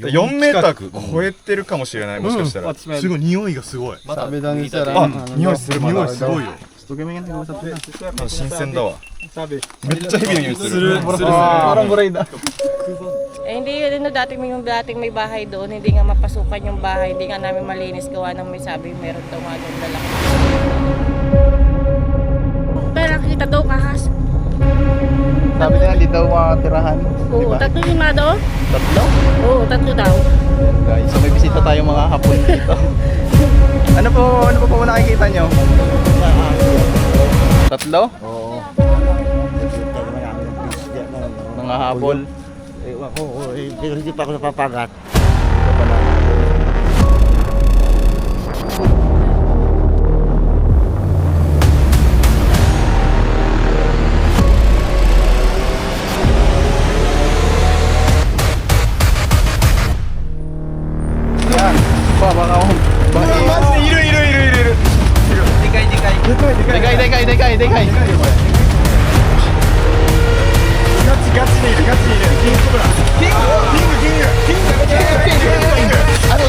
4メーター超えてるかもしれない、もしかしたら。すごい、匂いがすごい。あ、匂いする、匂いすごいよ。新鮮だわ。めっちゃヘビの匂いする。Eh, hindi yun, yung dating may bahay doon, hindi nga mapasukan yung bahay, hindi nga namin malinis gawa ng may sabi, meron daw nga doon dalang. Pero nakikita daw kahas. Sabi nila hindi daw tirahan. Oo, tatlo yung mga doon? Tatlo? Oo, tatlo daw. Guys, so may bisita tayong mga hapon dito. Ano po nakikita nyo? Tatlo? Oo. Mga habol. Ewan ko, pero hindi pa ako napapagat. Yan. Baka ako. Dekay. ガチでいる、ガチでいる。キングコブラ。キング。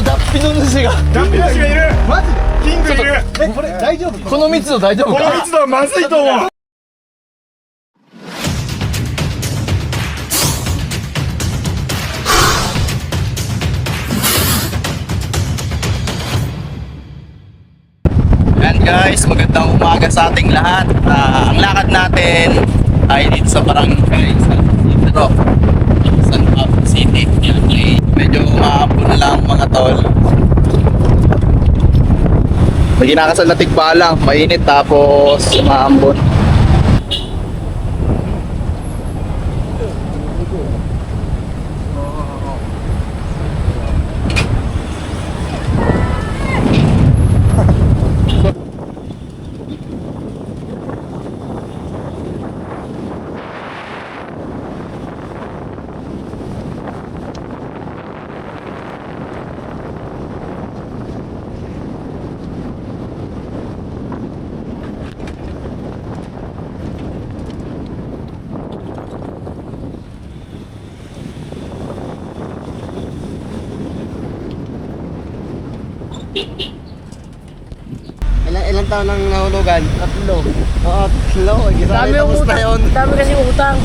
脱皮の主が。ダンピの主がいる。マジで。キングいる。これ大丈夫？この密度大丈夫か？この密度はまずいと思う。Yan guys, magandang umaga sa ating lahat. Ang lakad natin ay dito sa barangay San Pablo City. Yan, medyo umaapo na lang mga tol. May ginakasal na tigbalang, mainit tapos umaambon. Ilang taon nang nahulugan? Tatlo. Oo, tatlo. Dami yung utang. Dami kasi utang.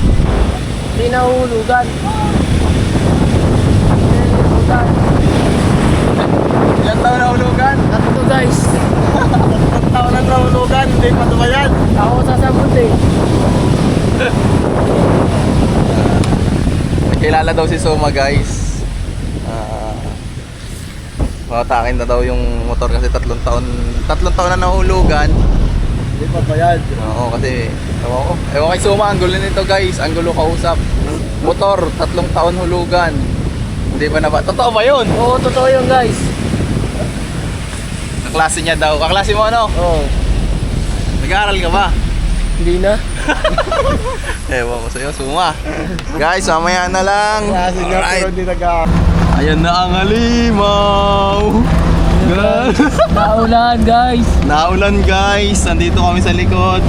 Hindi nahuhulugan. Ilan taon na hulugan? Tatlo guys. Taon na hulugan, hindi pa tumayan. Ako sasabot eh. Kilala daw si Soma guys. Matakin na daw yung motor kasi tatlong taon na nahulugan. Hindi pa bayad. Oo, kasi ewan kay Soma, ang gulo nito guys, ang gulo kausap. Motor, 3 taon hulugan. Hindi pa na ba? Totoo ba yun? Oo, totoo yun guys. Kaklase niya daw. Kaklase mo ano? Oo. Nag-aaral ka ba? Hindi na. Ewan ko sa'yo, Suma. Guys, mamaya na lang. Kasi nga pero hindi Ayan na ang halimaw. Naulan guys. Naulan guys. Nandito kami sa likod.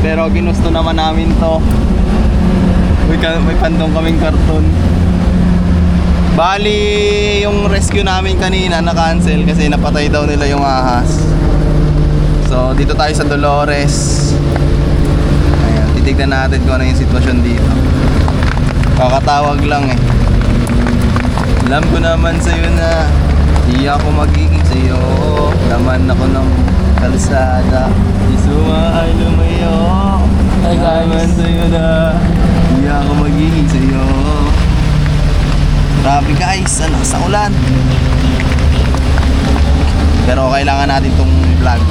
Pero ginusto naman namin to. May pandong kaming karton. Bali, yung rescue namin kanina na-cancel kasi napatay daw nila yung ahas. So, dito tayo sa Dolores. Ayan, titignan natin kung ano yung sitwasyon dito. Kakatawag lang eh. Alam ko naman sa'yo na di ako magiging sa'yo. Laman ako ng kalsada. Di Suma ay lumayo. Alam naman sa'yo na di ako magiging sa'yo. Grabe guys, sa ulan. Pero kailangan natin tong vlog.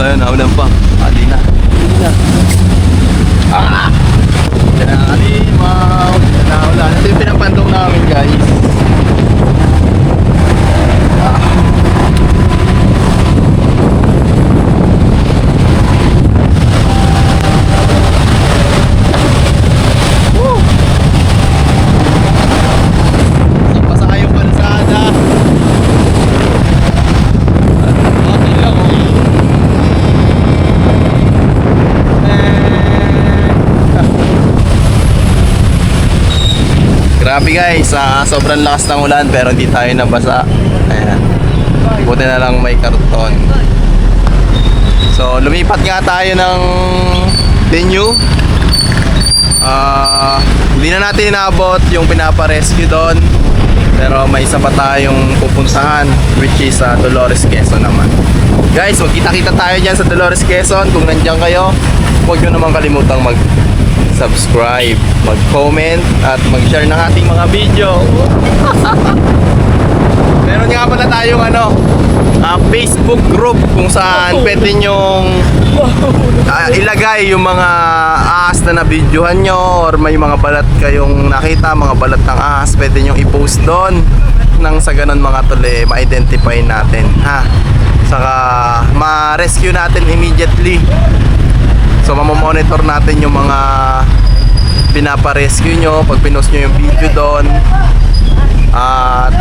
Tayo na ulan pa. Adi na. Yan ang halimaw. Yan na ulan. Grabe guys, sobrang lakas ng ulan pero hindi tayo nabasa. Ayan. Buti na lang may karton. So lumipat nga tayo ng venue. Hindi na natin inaabot yung pinaparescue doon. Pero may isa pa tayong pupuntahan, which is Dolores, Quezon naman. Guys, magkita-kita tayo dyan sa Dolores, Quezon. Kung nandiyan kayo, huwag nyo naman kalimutang mag-subscribe, mag-comment, at mag-share ng ating mga video. Meron nga pala tayong Facebook group kung saan pwede nyong ilagay yung mga ahas na nabidyohan nyo, or may mga balat kayong nakita, mga balat ng ahas, pwede nyong i-post doon nang sa ganun mga tole, ma-identify natin, ha? Saka ma-rescue natin immediately. So mamamonitor natin yung mga pinapa-rescue nyo pag pinost nyo yung video doon. At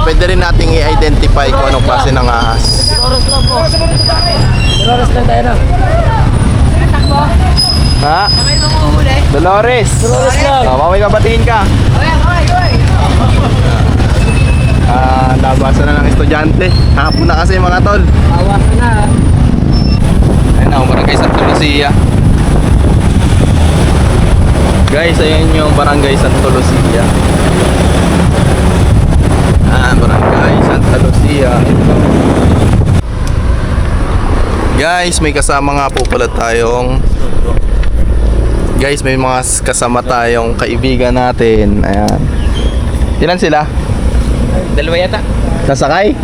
pwede rin nating i-identify kung anong klase ng ahas. Oras lang po. Oras lang tayo na. Ha? Dolores. Dolores lang. Mamay babatiin ka. Labasan na ng estudyante. Hapon na kasi mga tol. Awasan na. Ayun na, barangay Santa Lucia. Guys, ayun yung barangay Santa Lucia. Barangay Santa Lucia. Guys, may kasama nga po pala tayong kasama tayong kaibigan natin. Ayan. Ilan sila? Dalawa yata. Sasakay?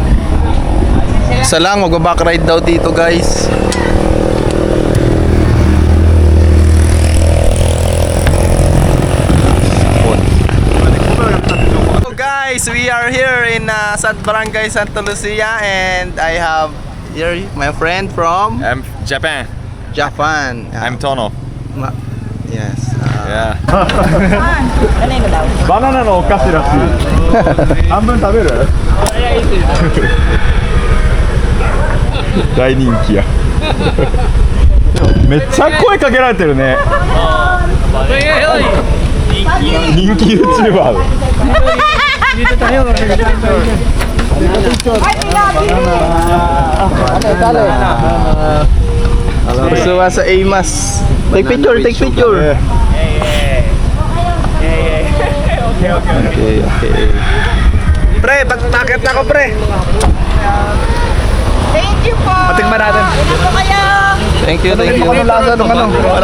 Isa lang, mag-back ride daw dito guys. Guys, we are here in Barangay Santa Lucia, and I have here my friend from I'm Japan. Japan. I'm Tono. Yes. Yeah. バナナのお菓子らしい。半分食べる？大人気や。めっちゃ声かけられてるね。人気 YouTuber。 Suwa sa AMAS. Take picture, take picture. Okay. Pre, bakit na ako pre? Thank you po. Patingnan natin. Ano po kayo? Thank you.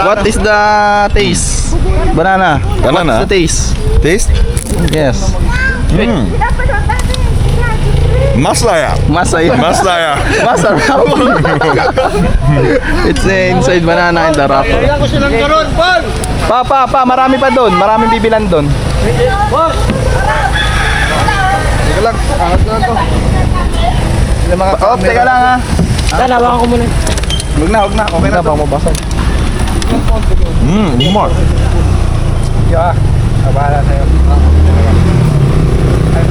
What is the taste? Banana. Banana? What's the taste? Taste? Yes. Masaya. Masaya. Masaya. Masarap. It's inside banana in the wrapper. Pa, marami pa doon. Maraming bibilan doon. Teka lang, angat na to. Teka lang ha. Dalawa ko muna. Huwag na. Okay na, baka mabasag. Umar.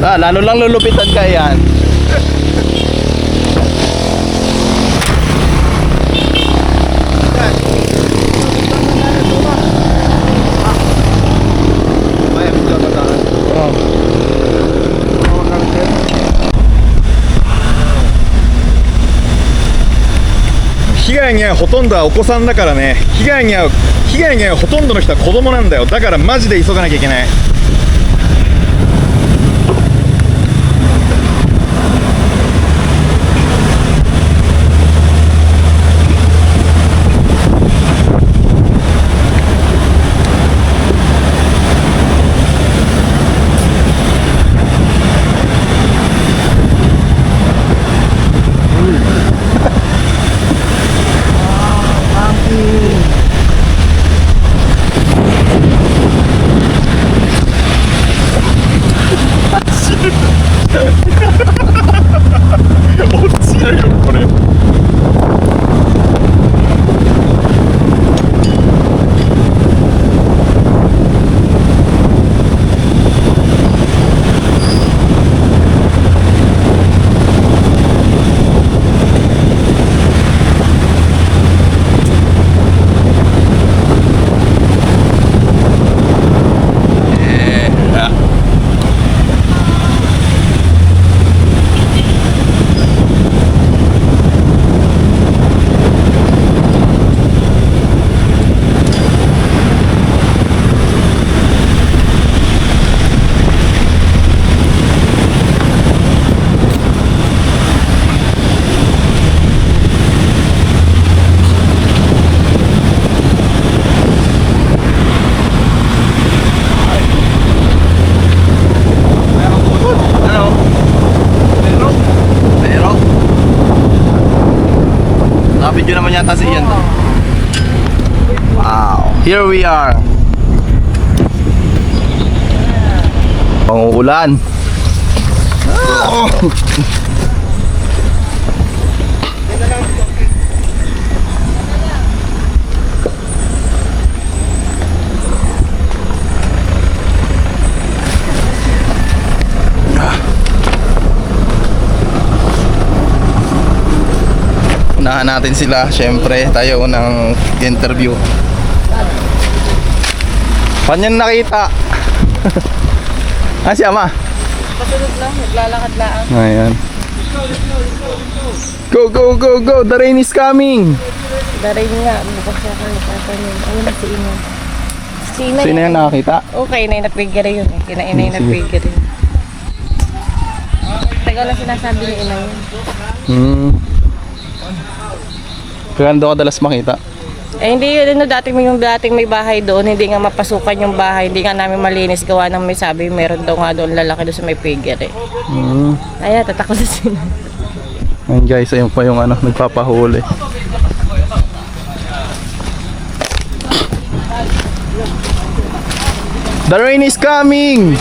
Lalo lang lulupitan ka yan.被害に遭うほとんどはお子さんだからね。被害に遭うほとんどの人は子供なんだよ。だからマジで急がなきゃいけない。Here we are. Panguulan. Unahan natin sila, syempre tayo unang interview. Panyan nakita. Si Ama. Pasunod lang, naglalakad lang. Ayan. Go, go, go, go! The rain is coming! Daray nga, bukas siya ka nagpapanin. Ayun na si Ina. Si Ina. Sino yung nakakita? Okay, Inay na figure yun eh. Kina Inay na figure yun. Tagal na sinasabi ni Inay yun. Kaya doon ka dalas makita? Eh hindi yun, dating may bahay doon, hindi nga mapasukan yung bahay, hindi nga namin malinis gawa ng may sabi, meron daw nga doon lalaki doon sa may figure eh. Ayan, tatakot na sila. Ayan guys, ayun pa yung nagpapahuli. The rain is coming!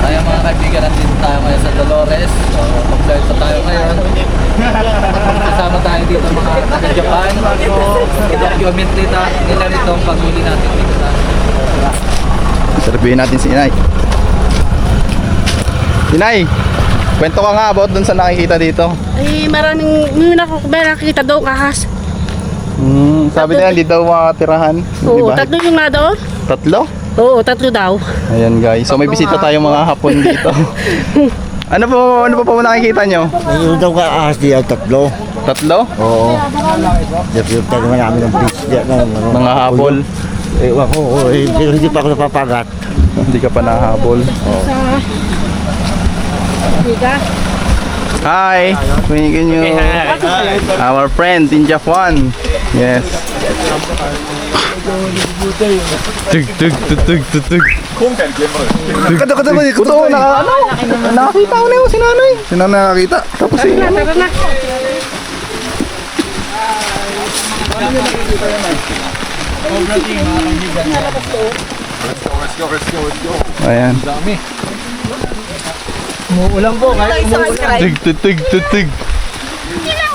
Tayo mga kaibigan, nandito tayo ngayon sa Dolores. So, mag-flight pa tayo ngayon. Kasama tayo dito mga taga-Japan. I-document nila nitong paghuli natin dito sa Sarapin natin si Inay. Inay, kwento ka nga about dun sa nakikita dito. Ay, may nakikita doon ahas. Sabi nila, hindi daw makatirahan. Oo, tatlo yung nga doon. Tatlo? Oo, tatlo daw. Ayan guys, so may bisita tayong mga hapon dito. ano pa po nakikita nyo? Mayroon daw ka ahas diyan, tatlo. Tatlo? Oo. Yung tayo namin ng fish diyan. Mga habol. Ewan ko, hindi pa ako napapagat. Hindi ka pa nahabol. Higa. Hi! Can you our friend in Japan. Yes. Tug tug tug tug tug tug. Kata ba ito? Nakakita ko na yun si nanay. Si nanay nakakita. Tapos si Tara na. ayan. umuulan po. Kahit umuulan. Tug tug tug tug tug.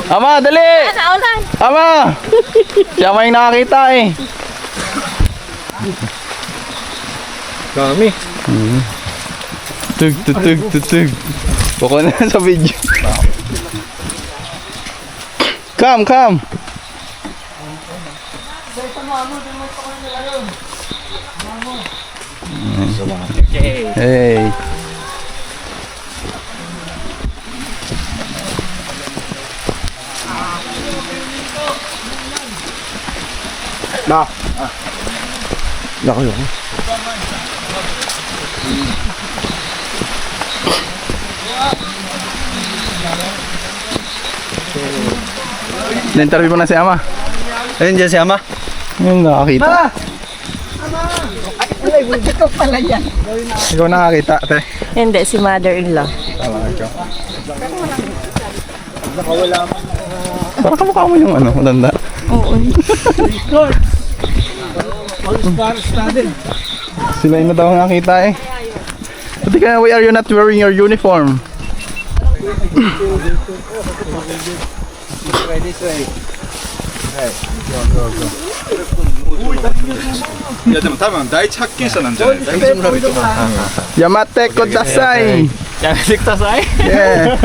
Ama, dali! Ama! Siya may nakakita eh. Dami. Tug tug tug tug tug. Baka na sa video. Come, come. Hey. Lako yun. Na-interview mo na si Ama. Ayun dyan si Ama. Yung nakakita. Ikaw nakakita, te. Hindi, si mother-in-law. Parang kamukha mo yung matanda. Oo. Sila yung daw nakakita eh. Pati ka, why are you not wearing your uniform? Yamate kodasai. Yamete kudasai. Yeah.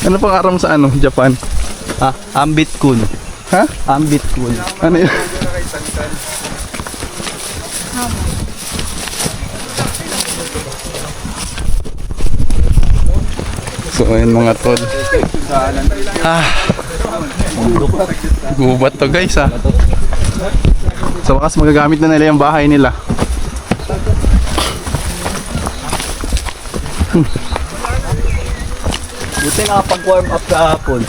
Ano pang aram sa Japan? Ambit Kun. Ha? Ambit Kun. Ano yun? So ayun mga tol. Gubat to guys ha. Sa wakas magagamit na nila yung bahay nila. Buti nakapag-warm up kahapon.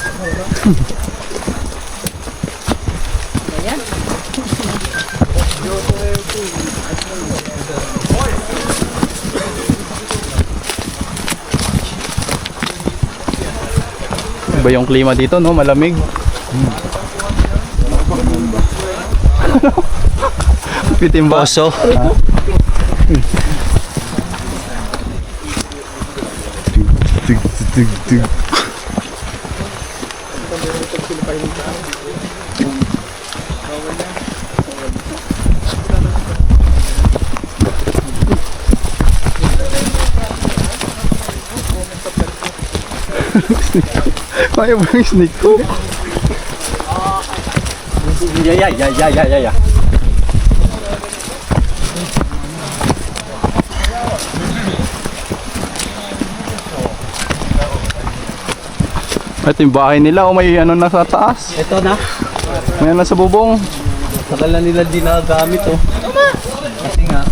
Iba yung klima dito, no? Malamig. Pitim ba? Oso. Kaya ba yung snake ko? Ito yung bahay nila, o may ano na sa taas. Ito na. May ano sa bubong. Tagal na nila di nagagamit oh. Kasi nga,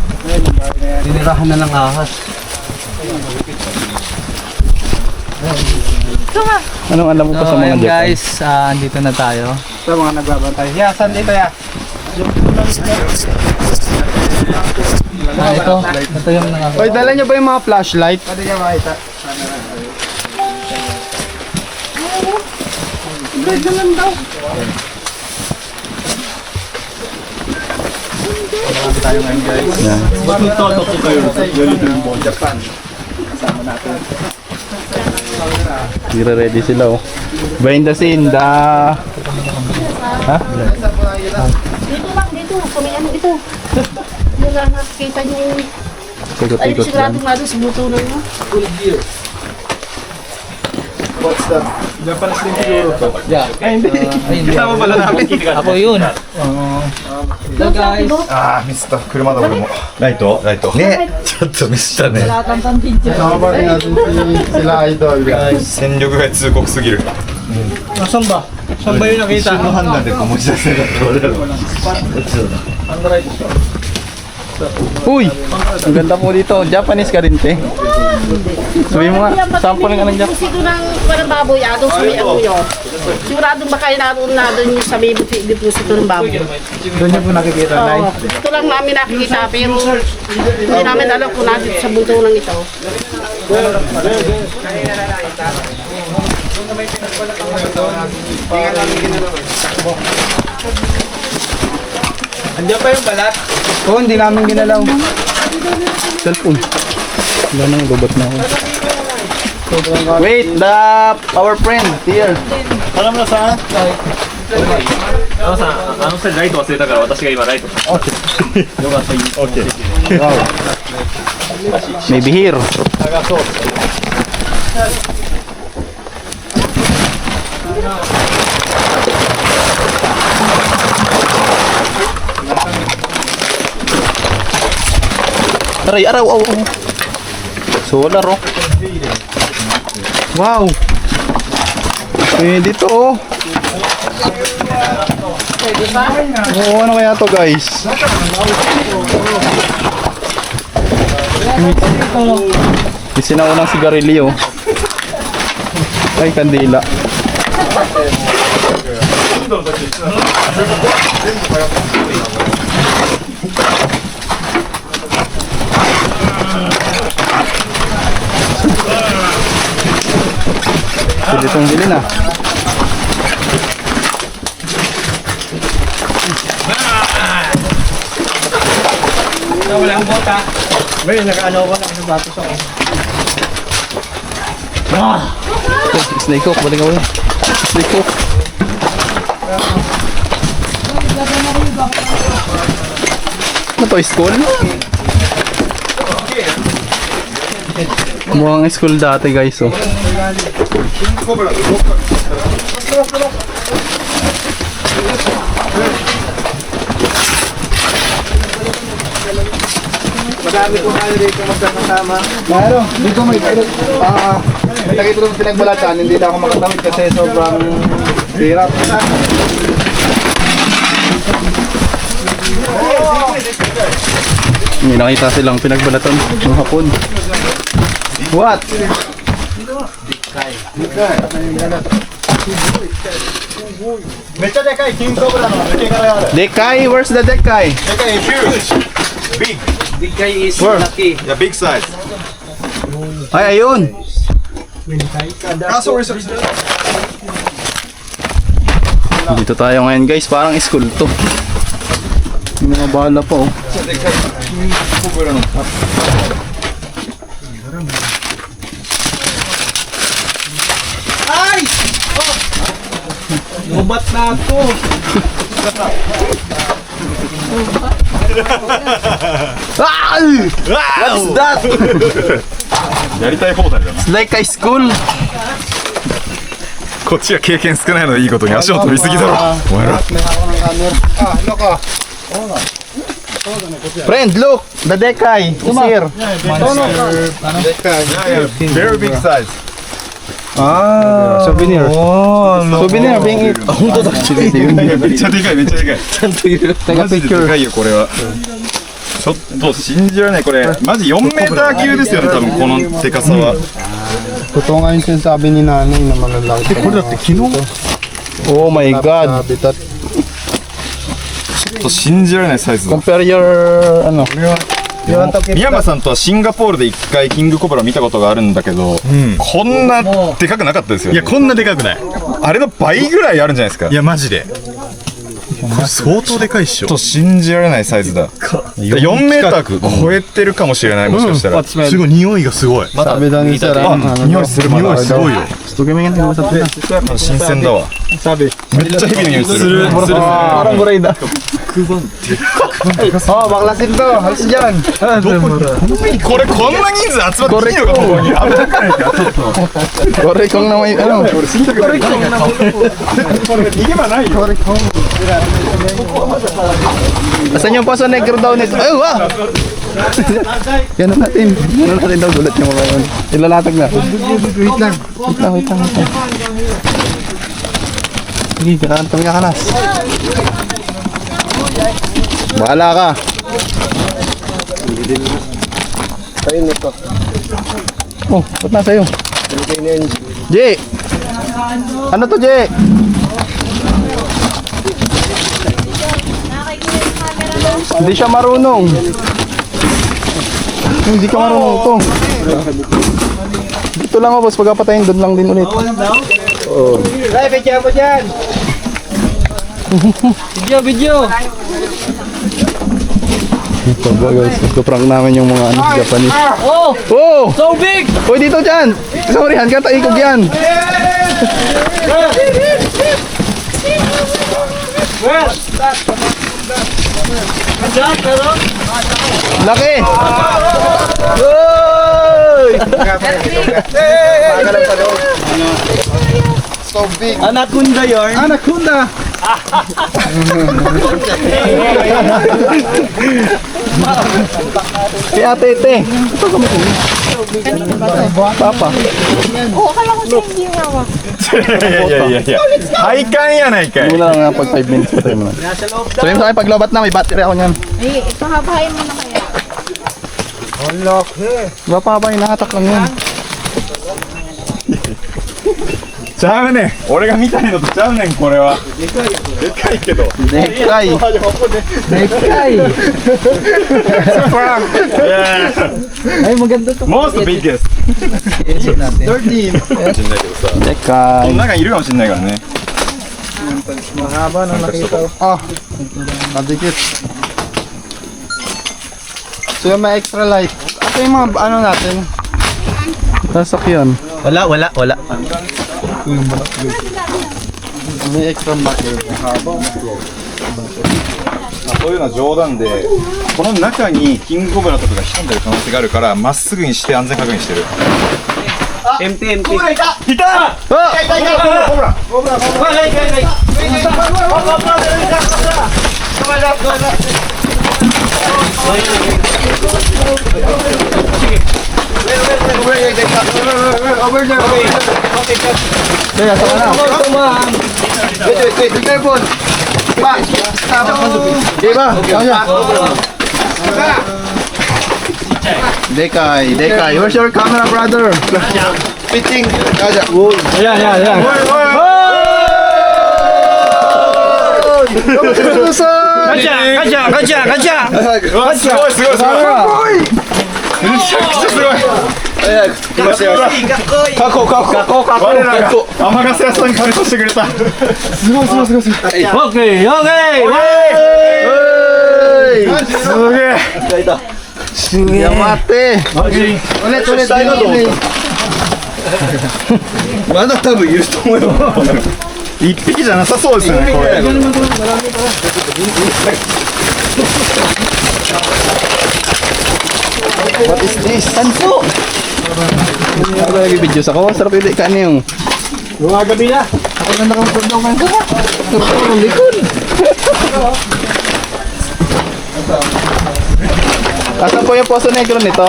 dinirahan na ng ahas. Anong alam mo pa sa mga Ayan Japan? guys, andito na tayo. Sa mga nagbabantay. Yeah, saan dito ya? Ito yung nakaka... Oy, dala niyo ba yung mga flashlight? Pwede niya makita. Ready sila oh. Behind the scene, ha? Dito lang, dito. Kami ano dito. Yung nakakita niyo yung... Ay, Ikot-ikot lang. sigurado nga doon sa buto na yun. Yeah. Ay, hindi. Kasama pala namin. Ako yun. Hello guys. ああミスった車だ俺もライトねちょっとミスったね Nakabali natin sila idol.戦力外通告すぎる Nasaan ba? Saan ba yun nakita? の判断でこう持ち出せなかった俺らは Uy! Ang ganda po dito. Japanese ka rin, te. Sabi mo nga, sample nga ng Japanese. Sito ng parang baboy, doon sa may ano yun. Sigurado ba kayo na doon yung sa may deposito ng baboy? Doon niyo po nakikita na. Oo. Ito lang namin nakikita, pero hindi namin alam kung natin sa buto ng ito. Andiyan pa yung balat? Oo, hindi namin ginalaw. Cellphone. Wala nang robot na ako. Wait, our friend here. あの人ライト忘れたから私が今ライト。 Maybe here. Aray, araw, aw, aw. Solar, oh. Wow. Dito, oh. Oo, ano kaya to, guys? Isinaunang sigarilyo. Ay, kandila. Pwede itong bilhin ah. Walang bota. May nakaano ko, nakasabatos ako. Snake hook, balik ako yun. Snake hook. Ano to, school? Mukhang school dati guys, oh. Madami po tayo dito magkakasama. Pero, dito may lagi po itong pinagbalatan, hindi na ako makatawid kasi sobrang hirap. May nakita silang pinagbalatan ng hapon. What? Dekai, where's the Dekai? Dekai huge big Big guy is Where? lucky. yeah big size Ay, ayun. Dito tayo ngayon guys, parang school to. May mga bala pa oh. Lubat na ako. What's that? やりたい放題だな。 It's like a school. こっちが経験少ないのいいことに足を取りすぎだろ。お前ら。 Friend, look! The Dekai is here. Very big size. Souvenir. Souvenir being it. 本当だ。めっちゃでかいめっちゃでかい。Take a マジでで picture. かいよこれは。ちょっと信じられないこれマジ4メーター級ですよね多分このでかさは。 Totoo nga yung sinasabi ni nanay na malalaki. Oh my God. ちょっと信じられないサイズだ。 Compare your, ano. 宮山さんとはシンガポールで1回キングコブラ見たことがあるんだけど、こんなでかくなかったですよね。いやこんなでかくない。あれの倍ぐらいあるんじゃないですか。いやマジで。これ相当でかいっしょ。ちょっと信じられないサイズだ。4メーター超えてるかもしれないもしかしたら。すごい匂いがすごい。 Sabi daw ni Sir,匂いするまだ。すごいよ。 新鮮だわ。sabi, めっちゃヘビの匂いする。 Parang Gorida. oh, baklasin to, halos dyan. これこんな人数集まっていいのかここに。危なくないかちょっと。 Korekong na may, ano. 逃げ場ないよ。 Asan yung Poso Negro daw nito? Ay, wow! Yan natin. Yan natin daw gulat yung mga yun. Ilalatag na. Wait lang. Sige, kakantong kakalas. Bahala ka. Oh, ba't nasa iyo? Jay! Ano to, Jay? Hindi siya marunong. Hindi ka marunong to. Dito lang ako, boss. Pagkapatayin, doon lang din ulit. Oh. Video. Ito ba guys, ito-prank namin yung mga ano, Japanese. Oh! Oh! So big! Uy, dito dyan! Sorry, ka, taikog yan! Laki! Uy! Anaconda yarn. Anaconda! Si ate ite. Papa. いやいやいや配管やないかい。 Mula lang nga pag 5 minutes pa tayo muna. Sabi mo sa akin, pag lobat na, may battery ako niyan. Eh, pahabahin mo na kaya. Diba pa ba, hinahatak lang yan. ちゃうねん。俺が見たいのとちゃうねんこれは。でかいけど。 Dekay! Dekay! Ay, maganda to. Most biggest。 13! かもしんないけどさ。こ Dekay! の中にいるかもしんないからね。 mahaba na nakita ko. Ah, madikit. So yung may extra light. Ito yung mga ano natin. Sasakyan. Wala. May extra battery. そういうのは冗談で、この中にキングコブラとかが潜んでる可能性があるから、まっすぐにして安全確認してる。 Empty. Wait, be careful. Pa, stop. Diba? Dekay, where's your camera, brother? Pitching.すごいすごいすごい。めちゃくちゃすごい。来ましたよ。過去。我らが天ヶ瀬屋さんに金貸してくれた。すごい。オッケーオッケーすげえ。いや待ってまだ多分いると思うよ一匹じゃなさそうですよね、これ。What is this? Tanso! Ako lagi video sa ko, sarap yung ikan yung Gabi na. ako na nakapagdaw ka ka sarap yung likod asan po yung Poso Negro nito?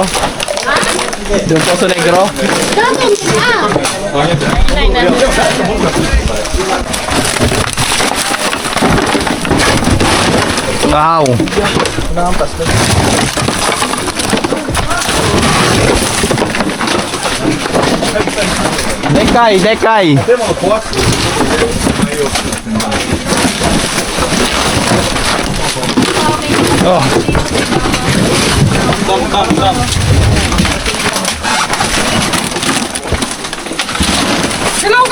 Yung Poso Negro? Wow! Dekay! Galaw!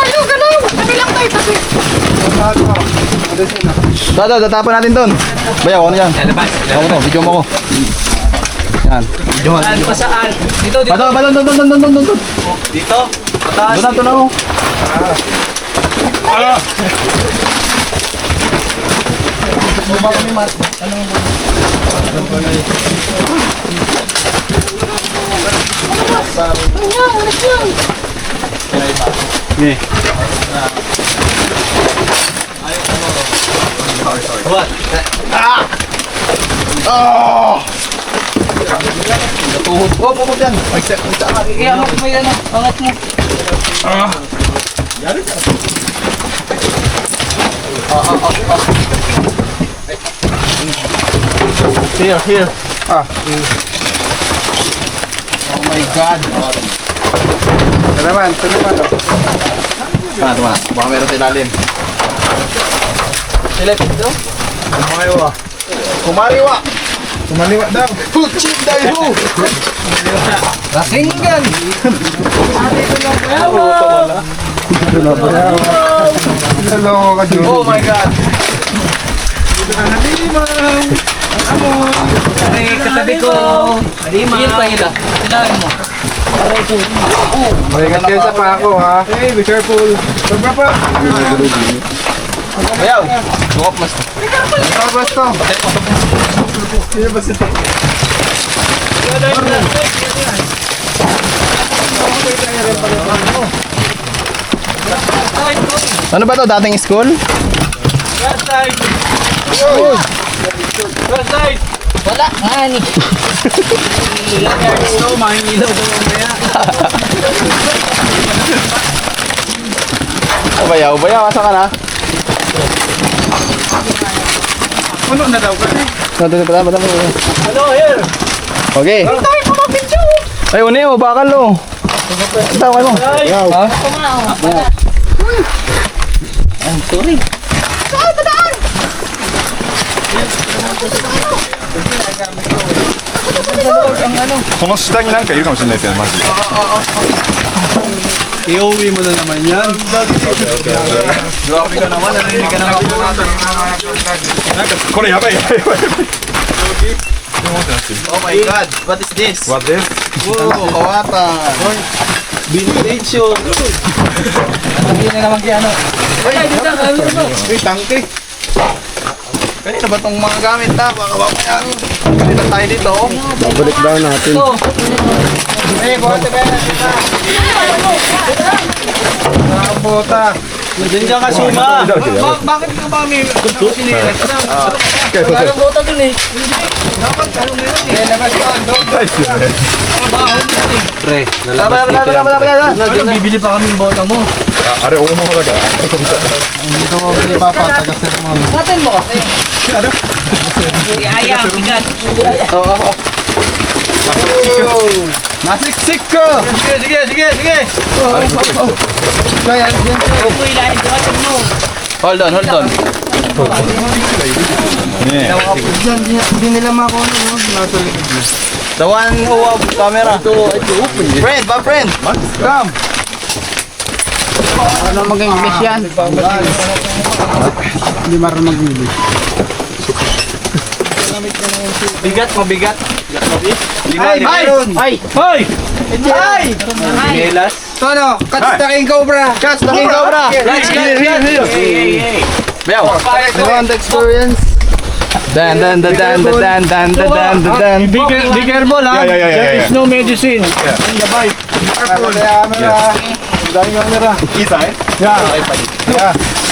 Tabi lang tayo, tabi. Tatapon natin doon. Bayaw, ano yan? Ako to, video mo ko. Yan. Saan pa saan? Dito. Doon. Dito? Taas. Doon na ako. What? Tuhod ko, pupot yan. Kaya mo pa yan. Angat mo. Here. Oh my God. Ito naman. Tama. Baka meron tilalim. Silip ito. Kumariwa. Kumaliwa daw. Puchit dayo. Rasinggan. Hello, ka Oh my God. Ay, katabi ko. Halima. Iyan pa ila. Sinabi mo. Malingat kayo sa pako, ha? Hey, be careful. Pagpapa. Bayaw. Bukop mas. Basta. Ano ba to? Dating school? Wala. Ani. Mangilaw daw mamaya. Bayaw. Asa ka na? Ano na daw kasi? Padam. Hello, here. Okay. Ay, uni mo, bakal lo. Tawag mo. Ha? I'm sorry.この下になんかいるかもしれないですよね、マジで。I-uwi mo na naman yan. Grabe ka naman, narinig ka naman. なんかこれやばい。 Oh my God, what is this? What this? Wow, kawatan. Vintage. Hindi na naman kaya ano. Ay, dito. Uy, tangke. Kanina ba itong mga gamit ha? Baka mamaya. Kanina tayo dito. Babalik daw natin. Hey, buhati ba yan? Nakabota. Diyan ka suma. Bakit ka ba may sinilas? Walang bota dun eh. Dapat anong meron eh. Labas ka. Pre, nalabas bibili pa kami ng bota mo. あれ大物だから。 Dito ko bili pa pa. Taga-sir mo. Batin mo kasi. Ayaw, bigat. Oo. Nasiksik ko! Sige! Kaya, Uy, lahin ko kasi mo. hold on.ねえ。 Hindi nila makuha no? Nasa likod niya. The one who have camera. Friend, my friend. Come. Ano mag-English yan? Hindi marunong mag-English. Bigat, mabigat. Ay! Ay! Hoy! Ay! Melas. Tono, catch the king cobra. Catch the king cobra. Beo. You want the experience? Dan. Be careful, ha? Yeah. There is no medicine.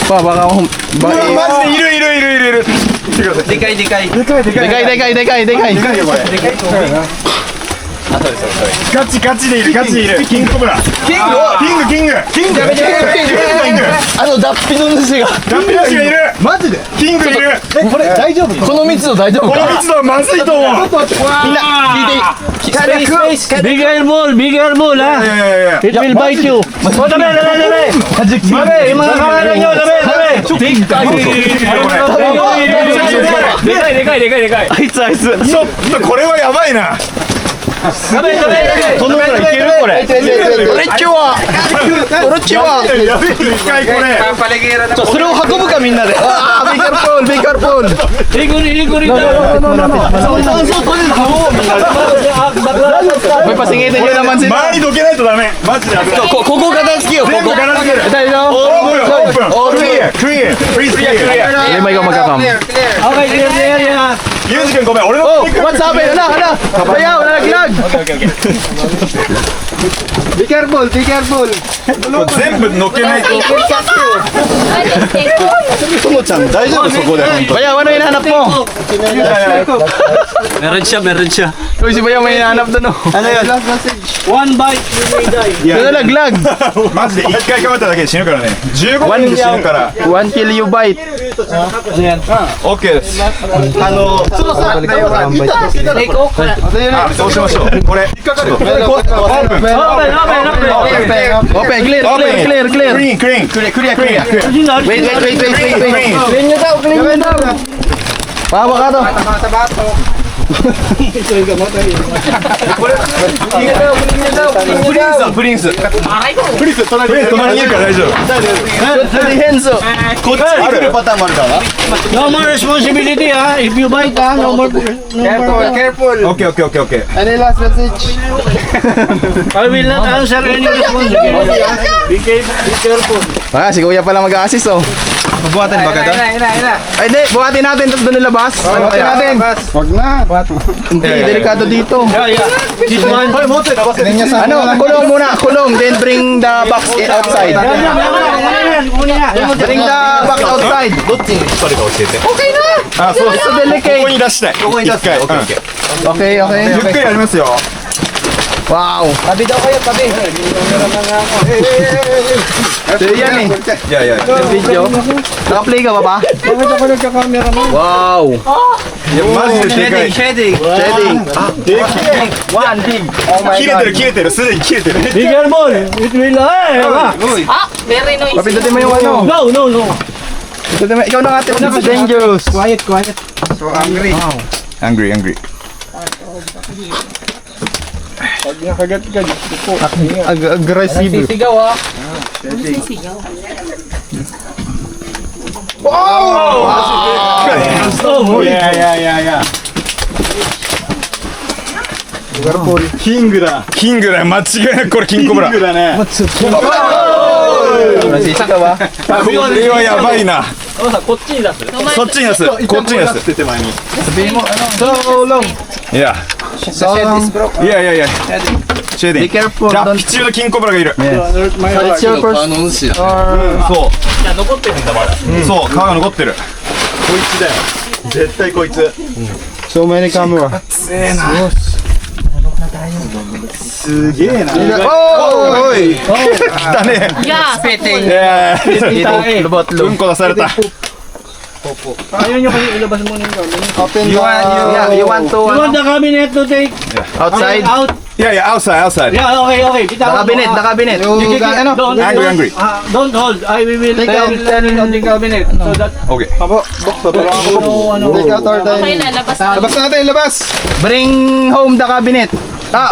Pa, baka ako... マジでいる。でかい。でかい。ガチでいる。キングコブラ。キング。脱皮の主が。ダンピラシがいる。マジで。キングいる。これ大丈夫？この密度大丈夫このか？密度はまずいと思う。みんな聞いていい？ Be careful, ha? いや。 It will bite you. Oh, dami. Yung mga kamera nyo, dami. Deかい。あいつ。ちょっとこれはやばいな。このぐらいいけるこれ。これっちは。やべえでかいこれ。それを運ぶかみんなで。Ah, be careful. Ikot. May pasingitin nyo naman sila. 周りどけないとダメ。マジで危ない。ここ片付けよう。全部片付ける。大丈夫？オープン。クリア。Lima ikaw magkakam. Okay, clear yan. ユージ君ごめん。俺の Oh, what's happened? Hala. Bayaw, nalaglag. Be careful. 全部のけないと。ともちゃん大丈夫そこで本当 Bayaw, ano hinahanap mo? Meron siya. Uy, si Bayaw may hinahanap doon. ano yun One bite, you may die. Nalaglag. マジで一回かかっただけで死ぬからね。15分で死ぬから。 One kill you bite. OK です。そうしましょう。これ。Open, clear. Wait. Pahawa ka to.プリンス隣にいるから大丈夫。 Henzo. こっちに来るパターンもあるから No more responsibility, ha? If you bite, ha? No more. Careful. OK。 Any last message? I will not answer any response. Be careful. Si Kuya pala mag-a-assist, oh. Buhatin ba agad? Ay, hindi. Buhatin natin, tapos doon nilabas. Buhatin natin. Wag na. Hindi, delikado dito. Yeah. This one. Ano, kulong muna, kulong. Then bring the box outside. Bring the box outside. どっちに引っ張るか教えて。あ、そうです。ここに出したい。一回。Okay. ゆっくりやりますよ。 Wow. Tabi daw kayo, tabi. So yan eh. Yeah. Video. Naka-play ka ba ba? Bakit ako nagka-camera mo? Wow. マジででかい。 Shedding. One big. Oh my 切 god. れてる。すでに切れてる。 Be careful. It will. Very noisy. Papindutin mo yung ano. No. Pindutin mo. Ikaw na ate. It's dangerous. Quiet. So angry. Angry. Pag nakagat ka, Aggressive. Sisigaw, ha? Yeah. キングだ。間違いなくこれキングコブラ。だね Nasisa ka ba? これはやばいな。こっちに出す。そっちに出す。こっちに出す。手前に Sabihin mo, ano? So long. いや。 So long. いや。シェーディン Be careful. じゃあピッチ上のキングコブラがいる。 It's your first. そう。いや、残ってるんだ、まだ。そう。皮が残ってる。こいつだよ絶対こいつ So many camera. すげえな おい。来たね。 Yeah. いや。 Lubot. うんこ出された。 Ayaw nyo kasi ilabas mo yung cabinet. You want to You want the cabinet to take outside? out? Yeah, outside. Yeah, okay. The cabinet, the cabinet. Ano? Angry. Don't hold. I will Take out. tell on the cabinet. So that Okay. Take out our Okay na, labas na. Labas natin, labas. Bring home the cabinet.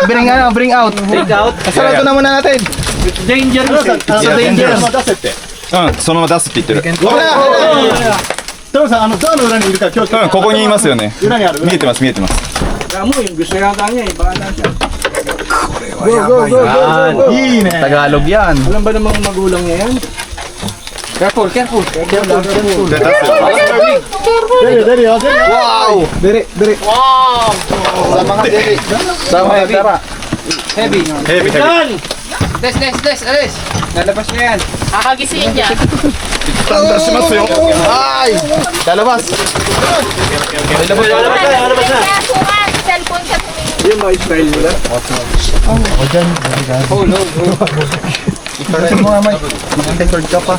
Bring out. take out. Sarado na muna natin. Dangerous. Sa danger. そのまま出すって言ってる。トロさん、ドアの裏にいるから気をつけて。ここにいますよね。裏にある。見えてます。 Kamu yung gusto yata niya eh. Bahala siya.いいね。 Tagalog yan. Alam ba namang magulang niya yan? Careful. Dereよ。 Wow! Diri. Sama ka, Diri. Sama ka, tara. Heavy. Yan! Alis! Lalabas niya yan. Kakagisingin niya. 出しますよ。 Ay! Lalabas. Lalabas na. Cellphone ka. Yung mga style nila. Ikaw mo nga, Mike. Mag-record ka pa.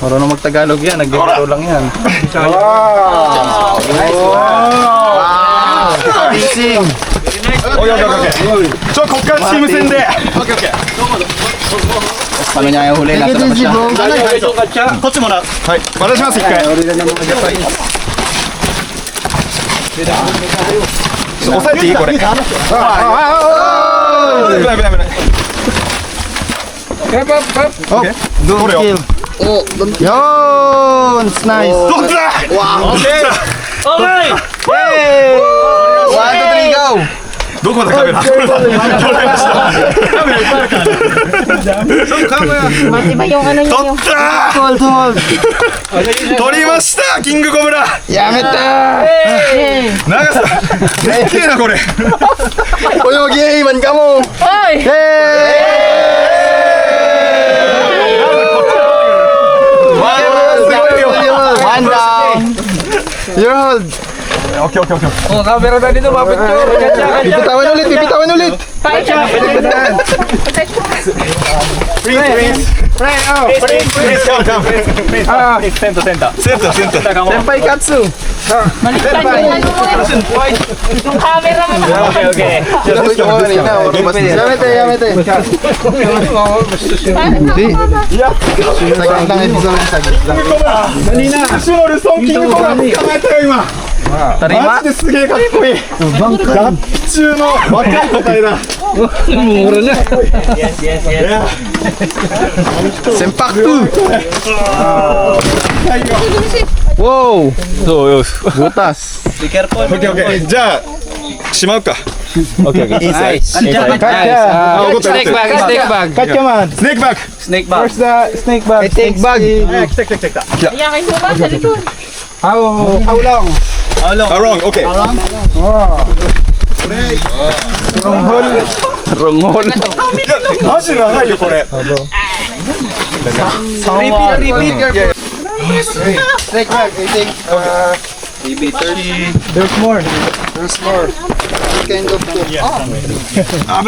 Marunong mag-Tagalog yan. Nag-dito lang yan. Wow! Amazing! OK。こっからチーム戦で。 Paano niya yung huli? Nasa labas siya. こっちもらう。はい。渡します一回。押さえていいこれ。危ない。どれよ。 Yun! It's nice! どっちだ。 Okay! Hey! 1, 2, 3, go! どこまでカメラ。取れました。カメラいっぱいあるから。 Diba yung ano niya yung... 取りましたキングコブラ。やめて長さ。でっけえなこれ。 Uyog, yay! Man ka mo! Ay! One down! You're hold! Oh, camera na dito, mapicture. Pipitawan ulit! Please come. Center. Senpai Katsu! Baliktad yung ano mo. Yung camera mo. Okay. Sinabi ko kanina, Yamete! Saglit lang episode, saglit lang. シュノルソンキングコブラ捕まえたよ今。 Tarima? マジですげえかっこいい。学中の若い個体だ。 Mura na. Senpaku! Wow! Butas! Be careful. OK。じゃあしまうか。OK。インサイド。 Snake bag. Catchスネークバック。 Snake bag. Snake bag! Snake bag! Kaya kayo suman sa likod. How long? Around. OK。 Ronghol! マジ長いよこれ。 Repeat! Snake bag, I think maybe 30. There's more. Kind of food. 危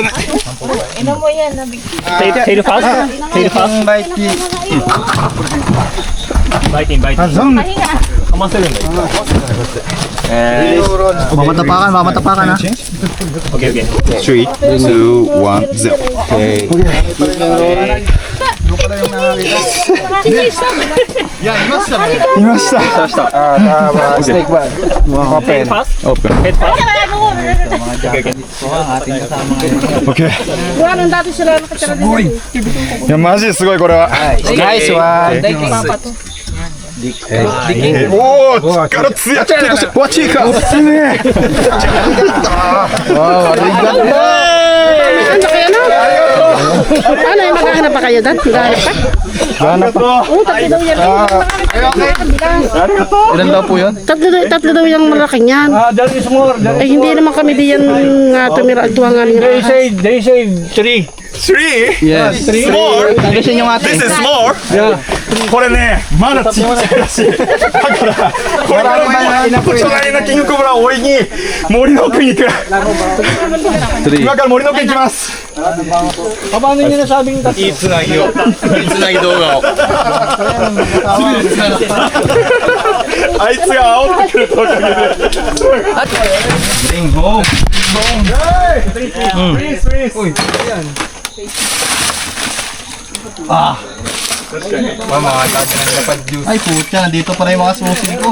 ない。 Ino mo yan. Nabig. Take the fast. Take the fast. Biting. Pahinga. かませるんだよ。Mamatapakan ha. Okay. 3、2、1、0。いました。 Snake bag. Head fast. Open. Head fast. OK。 Ano dati sila nakatira dito? いやマジですごいこれは。 Nice one.おお力強い。わちいか。すげえ。 Wow, arigato. Ano kayo na? Ano yung maghahanap pa kayo dati? Maghahanap pa? Oo, tatlo daw yan. Ilan daw po yun? Tatlo daw yung malaking yan. There is more. Ay, hindi naman kami diyan tumira at tuwa nga nila. They say 3. 3? Yes. More? English yung ate. This is more? これね、まだちっちゃいらしい。だから、これから隣のキングコブラを追いに森の奥に行く。今から森の奥に行きます。 Paano nyo nasabing tatlo? いいつなぎを。いいつなぎ動画を。あいつが煽ってくるとおかげで。Bring home. Ay, putya, nandito pa rin yung mga susi ko.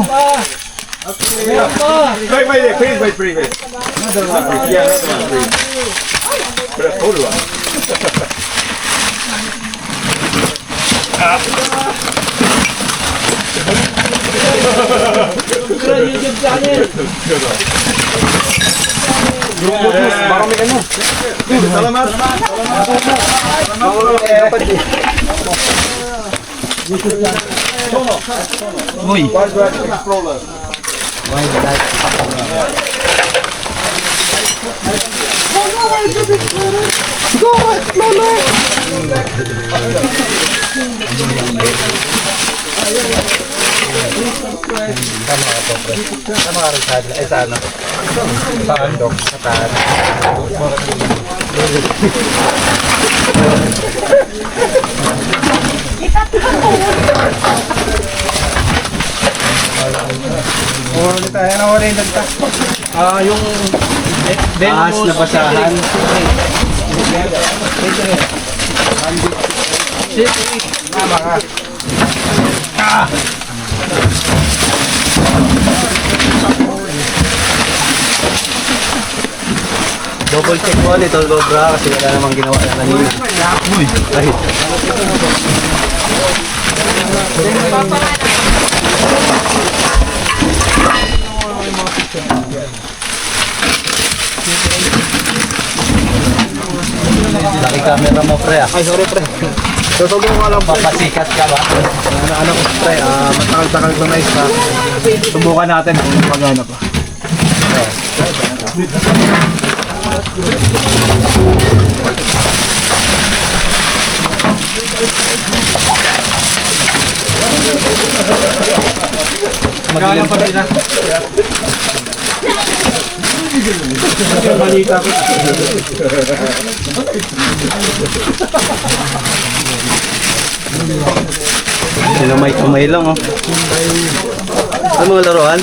Uy. Ahas na basahan. Double check mo ulit, Cobra, kasi wala namang ginawa na kanina. Uy, right. Laki camera mo, pre. Ay, sorry, pre. Tutulong ko lang, papasikat ka ba? Ano ko, pre, matagal-tagal ko na isa. Subukan natin kung magana pa. Magana pa rin na. Balita ko. Sinumay-sumay lang, oh. Ano mga laruan?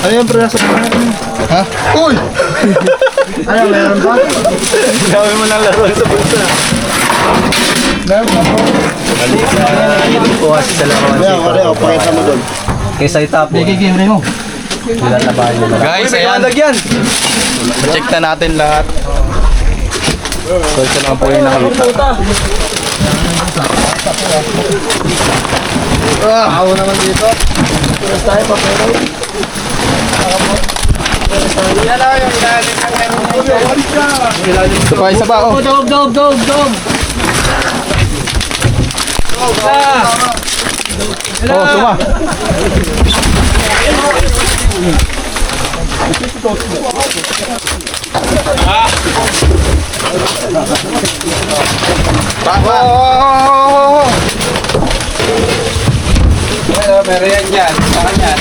Ano yung pre, nasa pangalaman? Ha? Uy! Ano, meron ba? Dami mo ng laruan sa bulsa. Meron ba po? Balita. Ito po kasi sa laruan. Kaya, pakita mo doon. Kaysa itapon. Game rin mo. Lalabahan nyo na. Guys, ayan. Check na natin lahat. So, ito lang po yung nakita. Ako naman dito. Puras tayo pa pero. Yan lang yung ilalim ng ilalim. Isa pa, oh. Dog. Oh, tuma. Meron yan dyan. Saan yan?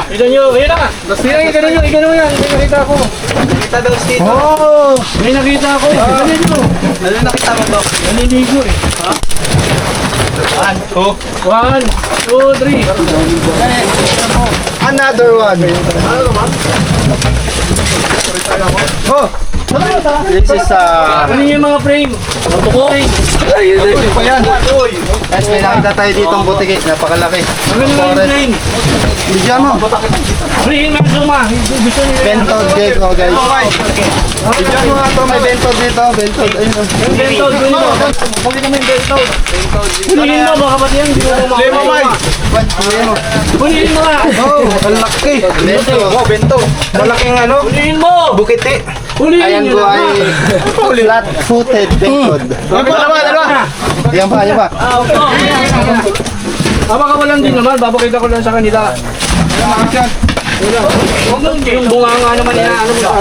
Ito nyo, ayun na! Igano nyo, yan. May nakita ako. Nakita daw dito. Oh! May nakita ako. Igano nyo. Ano nakita mo to? Naninigo eh. Ha? 1, 2, 3. Another one. Oh! This is Ano yung mga frame? Tuko? Ito pa yan. Guys, may nakita tayo ditong butiki. Napakalaki. Ano yung frame? Bigyan mo. Frame ang suma. Gusto nyo yan. Bentod gate mo, guys. Bigyan mo nga ito. May bentod dito. Bentod. Ayun. Bentod, kunin mo. Bakit naman yung bentod? Kunin mo, baka ba't yan? Hindi mo makakaya. Kunin mo nga. Oh, ang laki. Bentod. Oh, bentod. Malaking ano? Kunin mo. Bukiti. Kunin Ayan nyo ko na. ay flat-footed bentod. Dalawa. Yan pa. Baka walang din naman, babakita ko lang sa kanila. Huwag nung yung bunga nga naman niya. Ano mo?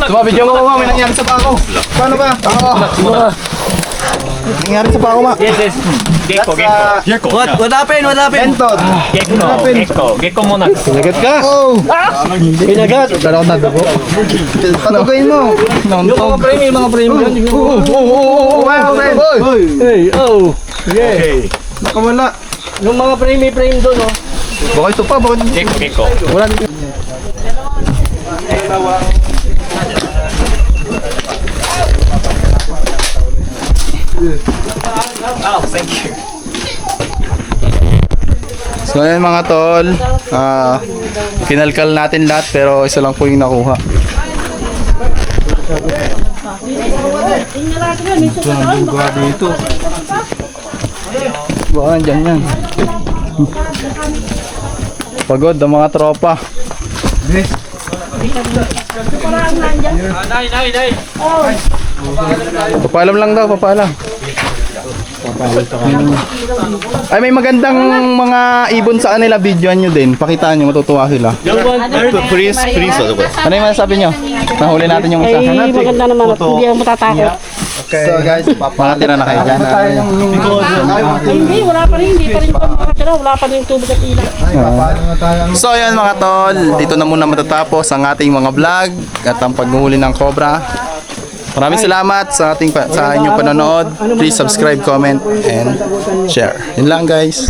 Diba, video mo, may nangyari sa bako. Paano ba? Nangyari sa pako, ma. Gecko. What happened? What happened? Benton. Gecko mo na. Pinagat ka. Oh. Pinagat. Tara na dugo. Patugayin mo. Nontog. Mga frame. Hey, oh. Okay. Baka wala. Yung mga frame doon, oh. Baka ito pa. Gecko. Wala. Oh, thank you. So ayan mga tol, kinalkal natin lahat pero isa lang po yung nakuha. Baka nandyan yan. Pagod ang mga tropa. Papalam lang daw, papalam. Ay, may magandang mga ibon sa kanila, videoan nyo din. Pakitaan nyo, matutuwa sila. Princeはどこですか？ Ano yung masasabi nyo? Nahuli natin yung isa. Ay, maganda naman at hindi ako matatakot. So guys, makatira na kayo dyan. Ay, hindi, wala pa rin pa makatira. Wala pa rin tubig at ilang. So yun mga tol, dito na muna matatapos ang ating mga vlog at ang paghuhuli ng cobra. Maraming salamat sa inyong panonood. Please subscribe, comment, and share. Yun lang guys.